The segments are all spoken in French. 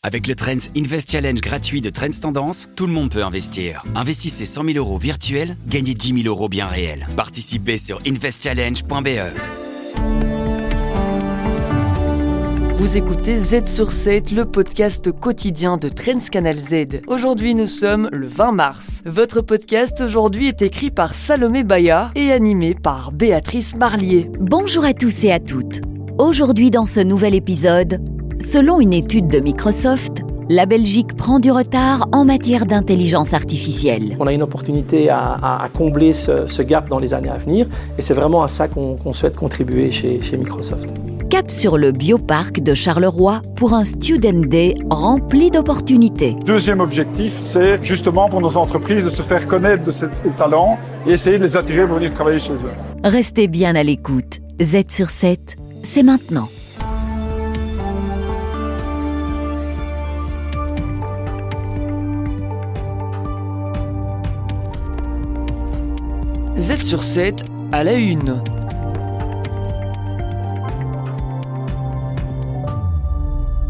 Avec le Trends Invest Challenge gratuit de Trends Tendance, tout le monde peut investir. Investissez 100 000 € virtuels, gagnez 10 000 € bien réels. Participez sur investchallenge.be. Vous écoutez Z sur 7, le podcast quotidien de Trends Canal Z. Aujourd'hui, nous sommes le 20 mars. Votre podcast aujourd'hui est écrit par Salomé Baya et animé par Béatrice Marlier. Bonjour à tous et à toutes. Aujourd'hui, dans ce nouvel épisode, selon une étude de Microsoft, la Belgique prend du retard en matière d'intelligence artificielle. On a une opportunité à combler ce gap dans les années à venir et c'est vraiment à ça qu'on souhaite contribuer chez Microsoft. Cap sur le bioparc de Charleroi pour un Student Day rempli d'opportunités. Deuxième objectif, c'est justement pour nos entreprises de se faire connaître de ces talents et essayer de les attirer pour venir travailler chez eux. Restez bien à l'écoute. Z sur 7, c'est maintenant. Z sur 7 à la une.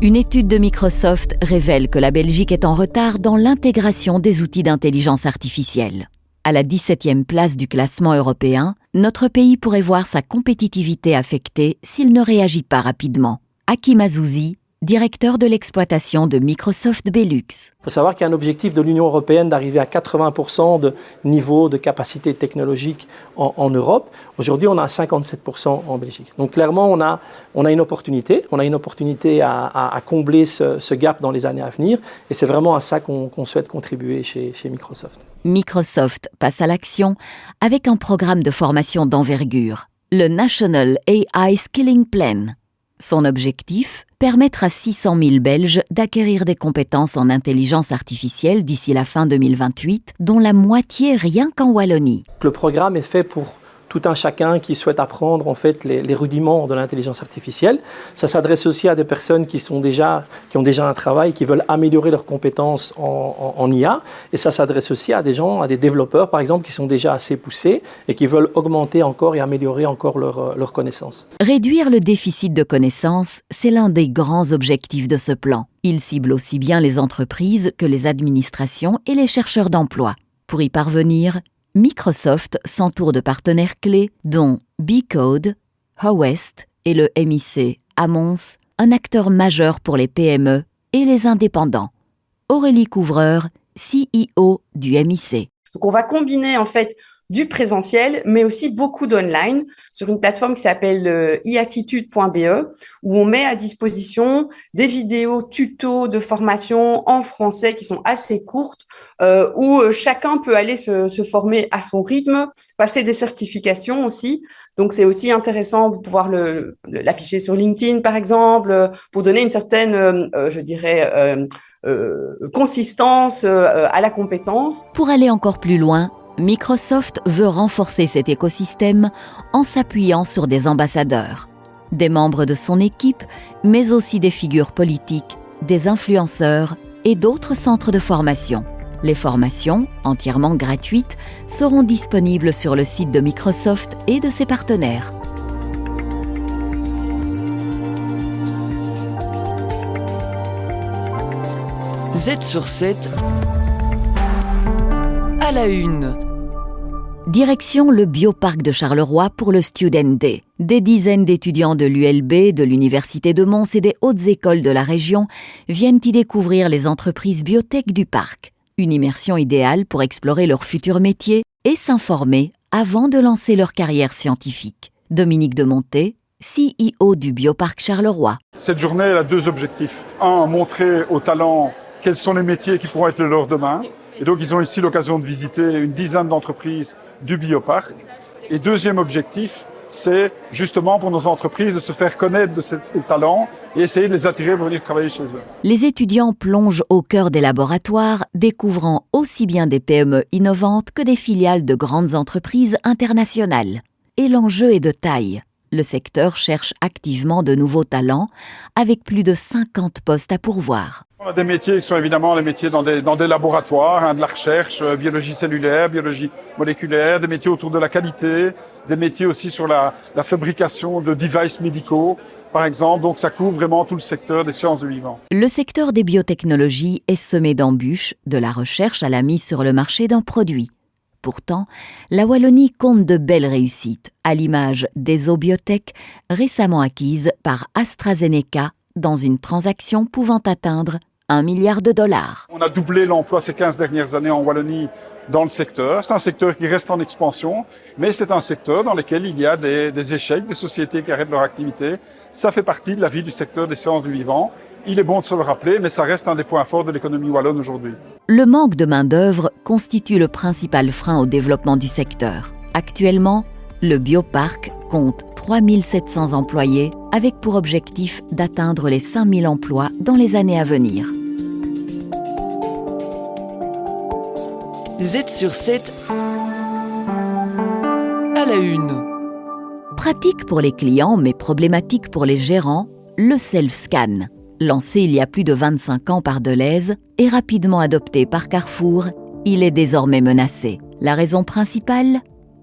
Une étude de Microsoft révèle que la Belgique est en retard dans l'intégration des outils d'intelligence artificielle. À la 17e place du classement européen, notre pays pourrait voir sa compétitivité affectée s'il ne réagit pas rapidement. Hakim Azouzi, directeur de l'exploitation de Microsoft Belux. Il faut savoir qu'il y a un objectif de l'Union européenne d'arriver à 80% de niveau de capacité technologique en Europe. Aujourd'hui, on a 57% en Belgique. Donc clairement, on a une opportunité. On a une opportunité à combler ce gap dans les années à venir. Et c'est vraiment à ça qu'on souhaite contribuer chez Microsoft. Microsoft passe à l'action avec un programme de formation d'envergure, le National AI Skilling Plan. Son objectif, permettre à 600 000 Belges d'acquérir des compétences en intelligence artificielle d'ici la fin 2028, dont la moitié rien qu'en Wallonie. Le programme est fait pour tout un chacun qui souhaite apprendre en fait les rudiments de l'intelligence artificielle. Ça s'adresse aussi à des personnes qui ont déjà un travail, qui veulent améliorer leurs compétences en IA. Et ça s'adresse aussi à des gens, à des développeurs par exemple, qui sont déjà assez poussés et qui veulent augmenter encore et améliorer encore leurs connaissances. Réduire le déficit de connaissances, c'est l'un des grands objectifs de ce plan. Il cible aussi bien les entreprises que les administrations et les chercheurs d'emploi. Pour y parvenir, Microsoft s'entoure de partenaires clés dont B-Code, Howest et le MIC Amons, un acteur majeur pour les PME et les indépendants. Aurélie Couvreur, CEO du MIC. Donc on va combiner en fait du présentiel, mais aussi beaucoup d'online sur une plateforme qui s'appelle eattitude.be où on met à disposition des vidéos tutos de formation en français qui sont assez courtes, où chacun peut aller se former à son rythme, passer des certifications aussi. Donc c'est aussi intéressant de pouvoir l'afficher sur LinkedIn par exemple, pour donner une certaine, consistance à la compétence. Pour aller encore plus loin, Microsoft veut renforcer cet écosystème en s'appuyant sur des ambassadeurs, des membres de son équipe, mais aussi des figures politiques, des influenceurs et d'autres centres de formation. Les formations, entièrement gratuites, seront disponibles sur le site de Microsoft et de ses partenaires. Z sur 7 à la une. Direction le bioparc de Charleroi pour le Student Day. Des dizaines d'étudiants de l'ULB, de l'Université de Mons et des hautes écoles de la région viennent y découvrir les entreprises biotech du parc. Une immersion idéale pour explorer leur futur métier et s'informer avant de lancer leur carrière scientifique. Dominique Demonté, CEO du bioparc Charleroi. Cette journée elle a deux objectifs. Un, montrer aux talents quels sont les métiers qui pourront être les leurs demain. Et donc, ils ont ici l'occasion de visiter une dizaine d'entreprises du bioparc. Et deuxième objectif, c'est justement pour nos entreprises de se faire connaître de ces talents et essayer de les attirer pour venir travailler chez eux. Les étudiants plongent au cœur des laboratoires, découvrant aussi bien des PME innovantes que des filiales de grandes entreprises internationales. Et l'enjeu est de taille. Le secteur cherche activement de nouveaux talents, avec plus de 50 postes à pourvoir. On a des métiers qui sont évidemment les métiers dans des laboratoires, de la recherche, biologie cellulaire, biologie moléculaire, des métiers autour de la qualité, des métiers aussi sur la fabrication de devices médicaux, par exemple. Donc ça couvre vraiment tout le secteur des sciences du vivant. Le secteur des biotechnologies est semé d'embûches, de la recherche à la mise sur le marché d'un produit. Pourtant, la Wallonie compte de belles réussites, à l'image d'Esobiotech, récemment acquise par AstraZeneca dans une transaction pouvant atteindre 1 milliard de dollars. On a doublé l'emploi ces 15 dernières années en Wallonie dans le secteur. C'est un secteur qui reste en expansion, mais c'est un secteur dans lequel il y a des échecs, des sociétés qui arrêtent leur activité. Ça fait partie de la vie du secteur des sciences du vivant. Il est bon de se le rappeler, mais ça reste un des points forts de l'économie wallonne aujourd'hui. Le manque de main-d'œuvre constitue le principal frein au développement du secteur. Actuellement, le bioparc compte 3 700 employés, avec pour objectif d'atteindre les 5 000 emplois dans les années à venir. Z sur 7 à la une. Pratique pour les clients, mais problématique pour les gérants, le self-scan. Lancé il y a plus de 25 ans par Deleuze et rapidement adopté par Carrefour, il est désormais menacé. La raison principale ?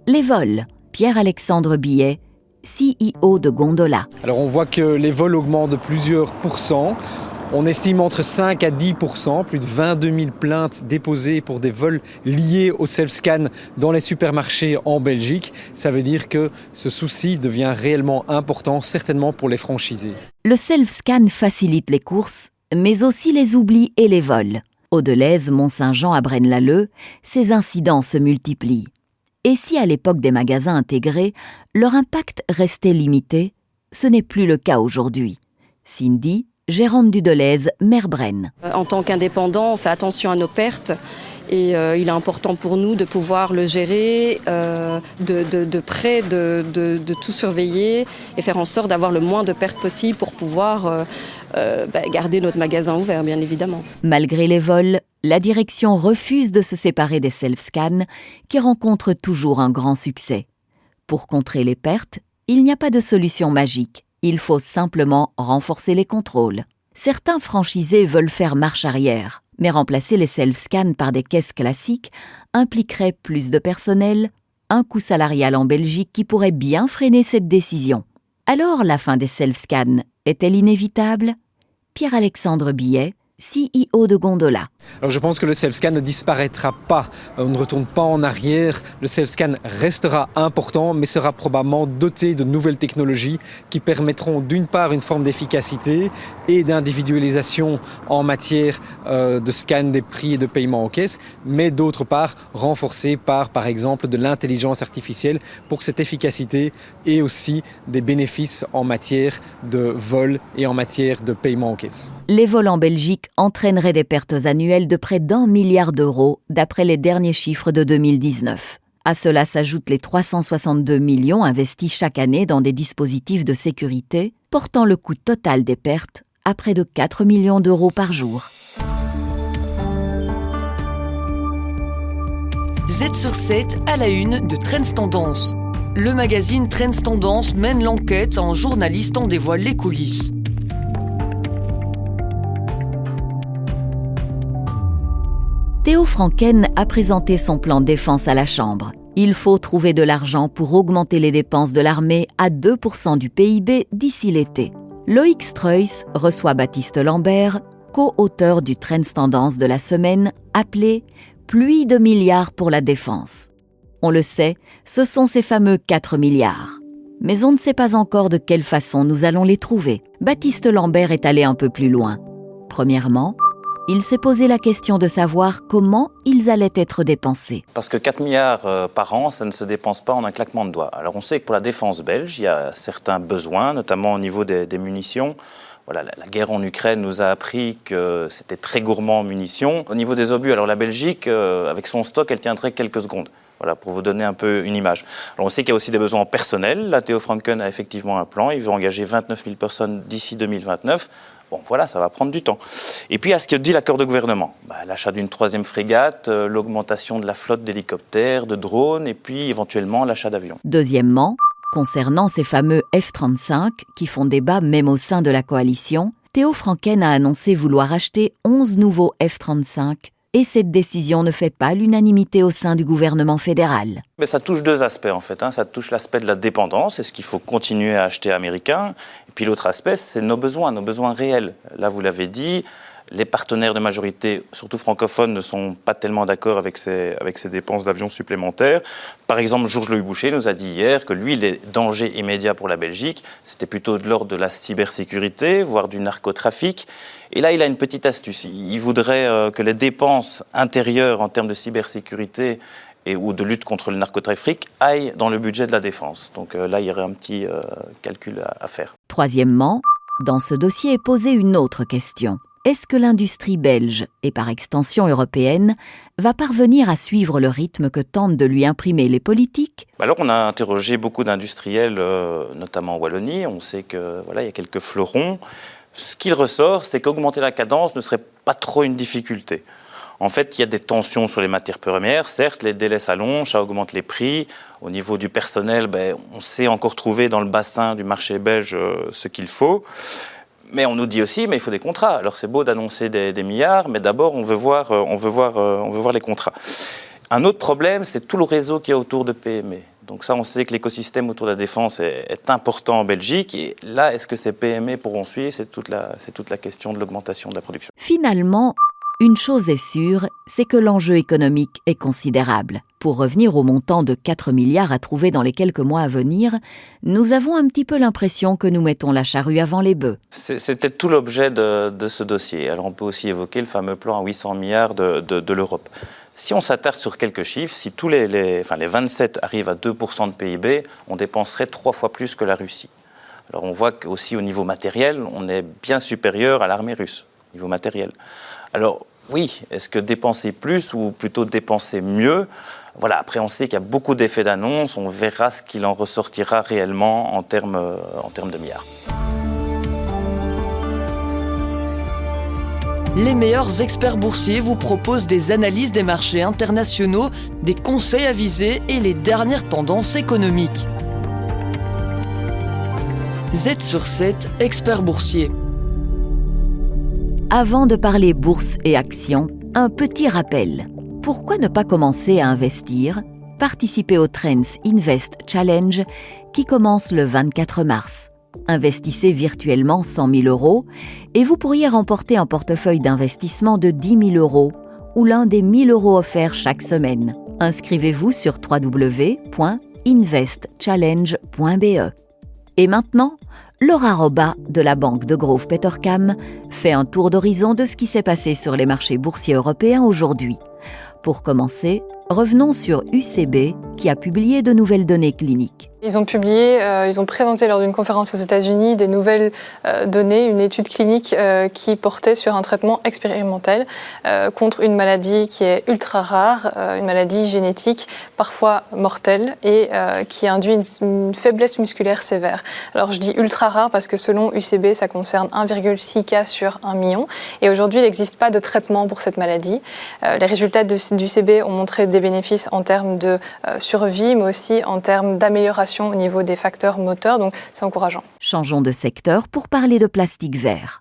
Les vols. Pierre-Alexandre Billet, CEO de Gondola. Alors on voit que les vols augmentent de plusieurs pourcents. On estime entre 5 à 10%, plus de 22 000 plaintes déposées pour des vols liés au self-scan dans les supermarchés en Belgique. Ça veut dire que ce souci devient réellement important, certainement pour les franchisés. Le self-scan facilite les courses, mais aussi les oublis et les vols. Au Deleuze, Mont-Saint-Jean à Braine-l'Alleud, ces incidents se multiplient. Et si à l'époque des magasins intégrés, leur impact restait limité, ce n'est plus le cas aujourd'hui. Cindy, gérante du Deleuze, maire Braine. En tant qu'indépendant, on fait attention à nos pertes et il est important pour nous de pouvoir le gérer de près, de tout surveiller et faire en sorte d'avoir le moins de pertes possible pour pouvoir garder notre magasin ouvert, bien évidemment. Malgré les vols, la direction refuse de se séparer des self-scans qui rencontrent toujours un grand succès. Pour contrer les pertes, il n'y a pas de solution magique. Il faut simplement renforcer les contrôles. Certains franchisés veulent faire marche arrière, mais remplacer les self-scans par des caisses classiques impliquerait plus de personnel, un coût salarial en Belgique qui pourrait bien freiner cette décision. Alors la fin des self-scans est-elle inévitable ? Pierre-Alexandre Billet, CEO de Gondola. Alors je pense que le self-scan ne disparaîtra pas, on ne retourne pas en arrière, le self-scan restera important mais sera probablement doté de nouvelles technologies qui permettront d'une part une forme d'efficacité et d'individualisation en matière de scan des prix et de paiement en caisse, mais d'autre part renforcée par exemple de l'intelligence artificielle pour que cette efficacité ait aussi des bénéfices en matière de vol et en matière de paiement en caisse. Les vols en Belgique entraîneraient des pertes annuelles de près d'1 milliard d'euros d'après les derniers chiffres de 2019. À cela s'ajoutent les 362 millions investis chaque année dans des dispositifs de sécurité, portant le coût total des pertes à près de 4 millions d'euros par jour. Z sur 7 à la une de Trends Tendance. Le magazine Trends Tendance mène l'enquête en journaliste en dévoile les coulisses. Theo Franken a présenté son plan défense à la Chambre. Il faut trouver de l'argent pour augmenter les dépenses de l'armée à 2% du PIB d'ici l'été. Loïc Streuss reçoit Baptiste Lambert, co-auteur du Trends Tendance de la semaine, appelé « Pluie de milliards pour la défense ». On le sait, ce sont ces fameux 4 milliards. Mais on ne sait pas encore de quelle façon nous allons les trouver. Baptiste Lambert est allé un peu plus loin. Premièrement, il s'est posé la question de savoir comment ils allaient être dépensés. Parce que 4 milliards par an, ça ne se dépense pas en un claquement de doigts. Alors on sait que pour la défense belge, il y a certains besoins, notamment au niveau des munitions. Voilà, la guerre en Ukraine nous a appris que c'était très gourmand en munitions. Au niveau des obus, alors la Belgique, avec son stock, elle tiendrait quelques secondes. Voilà, pour vous donner un peu une image. Alors on sait qu'il y a aussi des besoins en personnel. Là, Theo Franken a effectivement un plan. Il veut engager 29 000 personnes d'ici 2029. Bon, voilà, ça va prendre du temps. Et puis, à ce que dit l'accord de gouvernement, l'achat d'une 3e frégate, l'augmentation de la flotte d'hélicoptères, de drones, et puis éventuellement l'achat d'avions. Deuxièmement, concernant ces fameux F-35 qui font débat même au sein de la coalition, Theo Franken a annoncé vouloir acheter 11 nouveaux F-35 Et cette décision ne fait pas l'unanimité au sein du gouvernement fédéral. Mais ça touche deux aspects en fait. Ça touche l'aspect de la dépendance, est-ce qu'il faut continuer à acheter américain? Et puis l'autre aspect, c'est nos besoins réels. Là, vous l'avez dit, les partenaires de majorité, surtout francophones, ne sont pas tellement d'accord avec ces dépenses d'avions supplémentaires. Par exemple, Georges-Louis Boucher nous a dit hier que lui, les dangers immédiats pour la Belgique, c'était plutôt de l'ordre de la cybersécurité, voire du narcotrafic. Et là, il a une petite astuce. Il voudrait que les dépenses intérieures en termes de cybersécurité ou de lutte contre le narcotrafic aillent dans le budget de la défense. Donc là, il y aurait un petit calcul à faire. Troisièmement, dans ce dossier est posée une autre question. Est-ce que l'industrie belge, et par extension européenne, va parvenir à suivre le rythme que tentent de lui imprimer les politiques ? Alors on a interrogé beaucoup d'industriels, notamment en Wallonie. On sait qu'il y a quelques fleurons. Ce qu'il ressort, c'est qu'augmenter la cadence ne serait pas trop une difficulté. En fait, il y a des tensions sur les matières premières. Certes, les délais s'allongent, ça augmente les prix. Au niveau du personnel, on sait encore trouver dans le bassin du marché belge ce qu'il faut. Mais on nous dit aussi, mais il faut des contrats. Alors c'est beau d'annoncer des milliards, mais d'abord on veut voir les contrats. Un autre problème, c'est tout le réseau qu'il y a autour de PME. Donc ça, on sait que l'écosystème autour de la défense est important en Belgique. Et là, est-ce que ces PME pourront suivre ? C'est toute la question de l'augmentation de la production. Finalement, une chose est sûre, c'est que l'enjeu économique est considérable. Pour revenir au montant de 4 milliards à trouver dans les quelques mois à venir, nous avons un petit peu l'impression que nous mettons la charrue avant les bœufs. C'était tout l'objet de ce dossier. Alors on peut aussi évoquer le fameux plan à 800 milliards de l'Europe. Si on s'attarde sur quelques chiffres, si tous les 27 arrivent à 2% de PIB, on dépenserait 3 fois plus que la Russie. Alors on voit qu'aussi au niveau matériel, on est bien supérieur à l'armée russe, au niveau matériel. Alors oui, est-ce que dépenser plus ou plutôt dépenser mieux ? Voilà, après on sait qu'il y a beaucoup d'effets d'annonce, on verra ce qu'il en ressortira réellement en termes de milliards. Les meilleurs experts boursiers vous proposent des analyses des marchés internationaux, des conseils avisés et les dernières tendances économiques. Z sur 7, expert boursier. Avant de parler bourse et actions, un petit rappel. Pourquoi ne pas commencer à investir ? Participez au Trends Invest Challenge qui commence le 24 mars. Investissez virtuellement 100 000 € et vous pourriez remporter un portefeuille d'investissement de 10 000 € ou l'un des 1 000 € offerts chaque semaine. Inscrivez-vous sur www.investchallenge.be. Et maintenant, Laura Roba de la banque de Grove Petercam fait un tour d'horizon de ce qui s'est passé sur les marchés boursiers européens aujourd'hui. Pour commencer, revenons sur UCB qui a publié de nouvelles données cliniques. Ils ont présenté lors d'une conférence aux États-Unis des nouvelles données, une étude clinique qui portait sur un traitement expérimental contre une maladie qui est ultra rare, une maladie génétique parfois mortelle et qui induit une faiblesse musculaire sévère. Alors je dis ultra rare parce que selon UCB, ça concerne 1,6 cas sur 1 million et aujourd'hui il n'existe pas de traitement pour cette maladie. Les résultats d'UCB ont montré des bénéfices en termes de survie mais aussi en termes d'amélioration au niveau des facteurs moteurs, donc c'est encourageant. Changeons de secteur pour parler de plastique vert.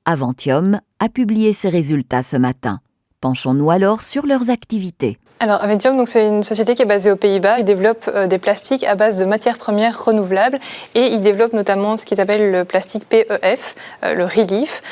Aventium a publié ses résultats ce matin. Penchons-nous alors sur leurs activités. Alors, Aventium, donc, c'est une société qui est basée aux Pays-Bas. Ils développent des plastiques à base de matières premières renouvelables et ils développent notamment ce qu'ils appellent le plastique PEF, le Relief,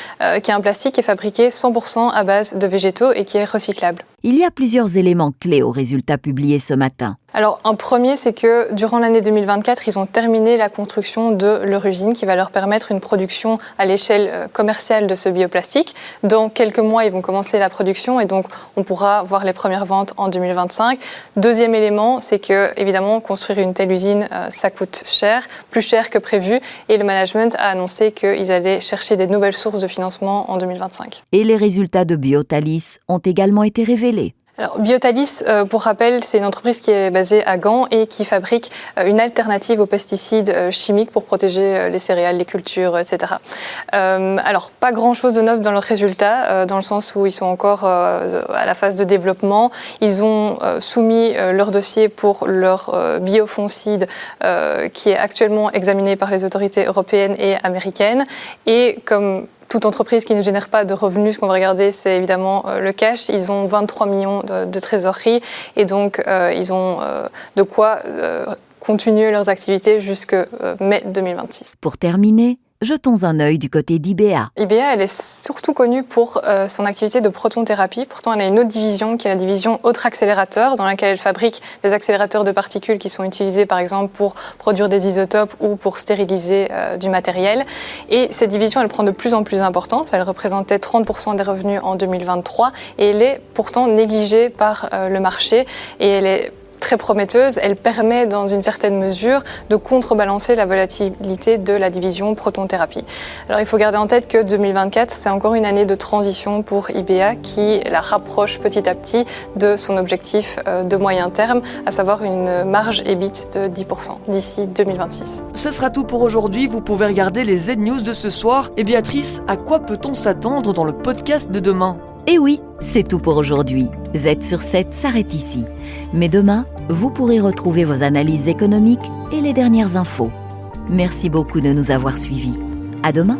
qui est un plastique qui est fabriqué 100% à base de végétaux et qui est recyclable. Il y a plusieurs éléments clés aux résultats publiés ce matin. Alors, un premier, c'est que durant l'année 2024, ils ont terminé la construction de leur usine qui va leur permettre une production à l'échelle commerciale de ce bioplastique. Dans quelques mois, ils vont commencer la production et donc on pourra voir les premières ventes en 2025. Deuxième élément, c'est que, évidemment, construire une telle usine, ça coûte cher, plus cher que prévu. Et le management a annoncé qu'ils allaient chercher des nouvelles sources de financement en 2025. Et les résultats de Biotalis ont également été révélés. Alors, Biotalis, pour rappel, c'est une entreprise qui est basée à Gand et qui fabrique une alternative aux pesticides chimiques pour protéger les céréales, les cultures, etc. Alors, pas grand-chose de neuf dans leurs résultats, dans le sens où ils sont encore à la phase de développement. Ils ont soumis leur dossier pour leur biofongicide qui est actuellement examiné par les autorités européennes et américaines. Et comme toute entreprise qui ne génère pas de revenus, ce qu'on va regarder, c'est évidemment le cash. Ils ont 23 millions de trésorerie et donc ils ont de quoi continuer leurs activités jusque mai 2026. Pour terminer, jetons un œil du côté d'IBA. IBA, elle est surtout connue pour son activité de protonthérapie. Pourtant, elle a une autre division qui est la division autres accélérateurs, dans laquelle elle fabrique des accélérateurs de particules qui sont utilisés par exemple pour produire des isotopes ou pour stériliser du matériel. Et cette division, elle prend de plus en plus d'importance. Elle représentait 30% des revenus en 2023 et elle est pourtant négligée par le marché et elle est très prometteuse, elle permet dans une certaine mesure de contrebalancer la volatilité de la division protonthérapie. Alors il faut garder en tête que 2024, c'est encore une année de transition pour IBA qui la rapproche petit à petit de son objectif de moyen terme, à savoir une marge EBIT de 10% d'ici 2026. Ce sera tout pour aujourd'hui, vous pouvez regarder les Z-News de ce soir. Et Béatrice, à quoi peut-on s'attendre dans le podcast de demain ? Et oui, c'est tout pour aujourd'hui. Z sur 7 s'arrête ici. Mais demain, vous pourrez retrouver vos analyses économiques et les dernières infos. Merci beaucoup de nous avoir suivis. À demain.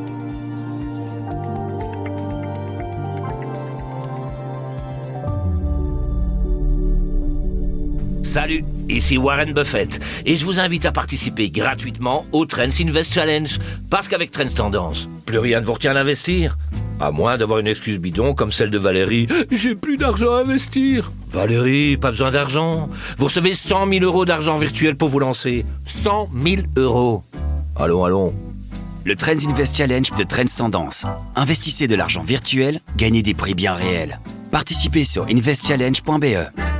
Salut, ici Warren Buffett et je vous invite à participer gratuitement au Trends Invest Challenge parce qu'avec Trends Tendance, plus rien ne vous retient d'investir. À moins d'avoir une excuse bidon comme celle de Valérie. J'ai plus d'argent à investir. Valérie, pas besoin d'argent. Vous recevez 100 000 euros d'argent virtuel pour vous lancer. 100 000 euros. Allons. Le Trends Invest Challenge de Trends Tendance. Investissez de l'argent virtuel, gagnez des prix bien réels. Participez sur investchallenge.be.